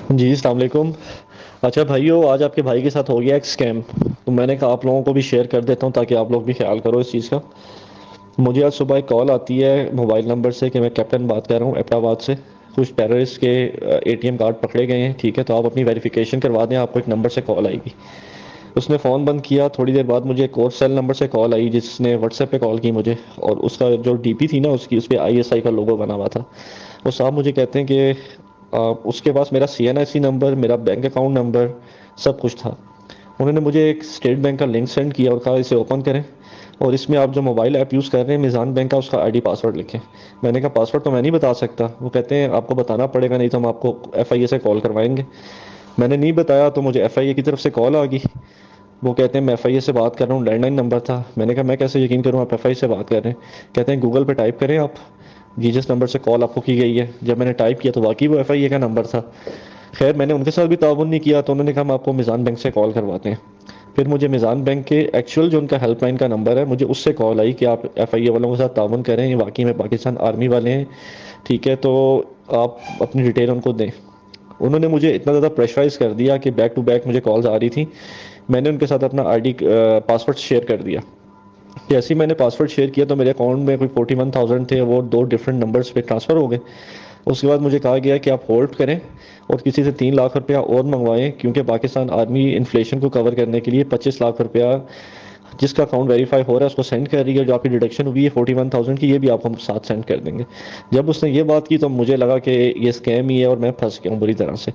जी अस्सलाम वालेकुम। अच्छा भाइयों, आज आपके भाई के साथ हो गया एक स्कैम। तो मैंने कहा आप लोगों को भी शेयर कर देता हूँ ताकि आप लोग भी ख्याल करो इस चीज़ का। मुझे आज सुबह एक कॉल आती है मोबाइल नंबर से कि मैं कैप्टन बात कर रहा हूँ एबटाबाद से। कुछ टेररिस्ट के एटीएम कार्ड पकड़े गए हैं, ठीक है, तो आप अपनी वेरिफिकेशन करवा दें, आपको एक नंबर से कॉल आएगी। उसने फ़ोन बंद किया, थोड़ी देर बाद मुझे एक और सेल नंबर से कॉल आई जिसने व्हाट्सएप पे कॉल की मुझे। और उसका जो डीपी थी ना उसकी, उस पर आईएसआई का लोगो बना हुआ था। वो साहब मुझे कहते हैं कि उसके पास मेरा सीएनआईसी नंबर, मेरा बैंक अकाउंट नंबर, सब कुछ था। उन्होंने मुझे एक स्टेट बैंक का लिंक सेंड किया और कहा इसे ओपन करें और इसमें आप जो मोबाइल ऐप यूज़ कर रहे हैं मिज़ान बैंक का, उसका आईडी पासवर्ड लिखें। मैंने कहा पासवर्ड तो मैं नहीं बता सकता। वो कहते हैं आपको बताना पड़ेगा, नहीं तो हम आपको एफआईए से कॉल करवाएंगे। मैंने नहीं बताया तो मुझे एफआईए की तरफ से कॉल आ गई। वो कहते हैं मैं एफआईए से बात कर रहा हूँ, लैंडलाइन नंबर था। मैंने कहा मैं कैसे यकीन करूँ आप एफआईए से बात कर रहे हैं। कहते हैं गूगल पे टाइप करें आप, जी जिस नंबर से कॉल आपको की गई है। जब मैंने टाइप किया तो वाकई वो एफआईए का नंबर था। खैर मैंने उनके साथ भी ताउन नहीं किया तो उन्होंने कहा हम आपको मिज़ान बैंक से कॉल करवाते हैं। फिर मुझे मिज़ान बैंक के एक्चुअल जो उनका हेल्पलाइन का नंबर है, मुझे उससे कॉल आई कि आप एफआईए वालों के साथ ताउन करें, ये वाकई में पाकिस्तान आर्मी वाले हैं, ठीक है, तो आप अपनी डिटेल उनको दें। उन्होंने मुझे इतना ज़्यादा प्रेशराइज कर दिया कि बैक टू बैक मुझे कॉल्स आ रही थी। मैंने उनके साथ अपना आईडी पासवर्ड शेयर कर दिया। जैसे ही मैंने पासवर्ड शेयर किया तो मेरे अकाउंट में कोई 41,000 थे, वो दो डिफरेंट नंबर्स पे ट्रांसफ़र हो गए। उसके बाद मुझे कहा गया कि आप होल्ड करें और किसी से 3 लाख रुपया और मंगवाएं, क्योंकि पाकिस्तान आर्मी इन्फ्लेशन को कवर करने के लिए 25 लाख रुपया जिसका अकाउंट वेरीफाई हो रहा है उसको सेंड कर रही है। जो आपकी डिडक्शन हुई है 41,000 की, ये भी आपको हम साथ सेंड कर देंगे। जब उसने ये बात की तो मुझे लगा कि ये स्कैम ही है और मैं फंस गया हूँ बुरी तरह से।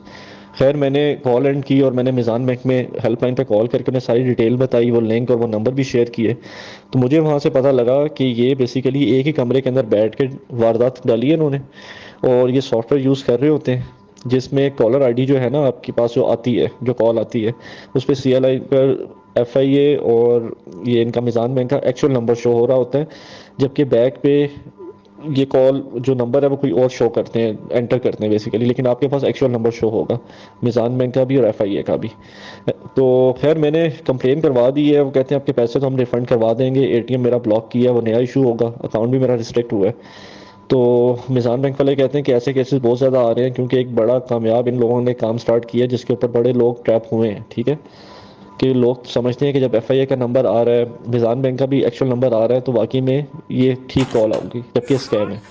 खैर मैंने कॉल एंड की और मैंने मिज़ान बैंक में हेल्पलाइन पे कॉल करके उन्हें सारी डिटेल बताई, वो लिंक और वो नंबर भी शेयर किए। तो मुझे वहाँ से पता लगा कि ये बेसिकली एक ही कमरे के अंदर बैठ के वारदात डाली है इन्होंने। और ये सॉफ्टवेयर यूज़ कर रहे होते हैं जिसमें कॉलर आईडी जो है ना आपके पास जो आती है, जो कॉल आती है, उस पर सीएलआई पर एफआईए और ये इनका मिज़ान बैंक का एक्चुअल नंबर शो हो रहा होता है, जबकि बैक पे ये कॉल जो नंबर है वो कोई और शो करते हैं, एंटर करते हैं बेसिकली, लेकिन आपके पास एक्चुअल नंबर शो होगा मिज़ान बैंक का भी और एफआईए का भी। तो खैर मैंने कंप्लेन करवा दी है। वो कहते हैं आपके पैसे तो हम रिफ़ंड करवा देंगे, एटीएम मेरा ब्लॉक किया है, वो नया इशू होगा, अकाउंट भी मेरा रिस्ट्रिक्ट हुआ है। तो मिज़ान बैंक वाले कहते हैं कि ऐसे केसेस बहुत ज़्यादा आ रहे हैं क्योंकि एक बड़ा कामयाब इन लोगों ने काम स्टार्ट किया जिसके ऊपर बड़े लोग ट्रैप हुए हैं, ठीक है। कि लोग समझते हैं कि जब एफआईए का नंबर आ रहा है, मिज़ान बैंक का भी एक्चुअल नंबर आ रहा है, तो वाकई में ये ठीक कॉल आऊगी, जबकि स्कैम है।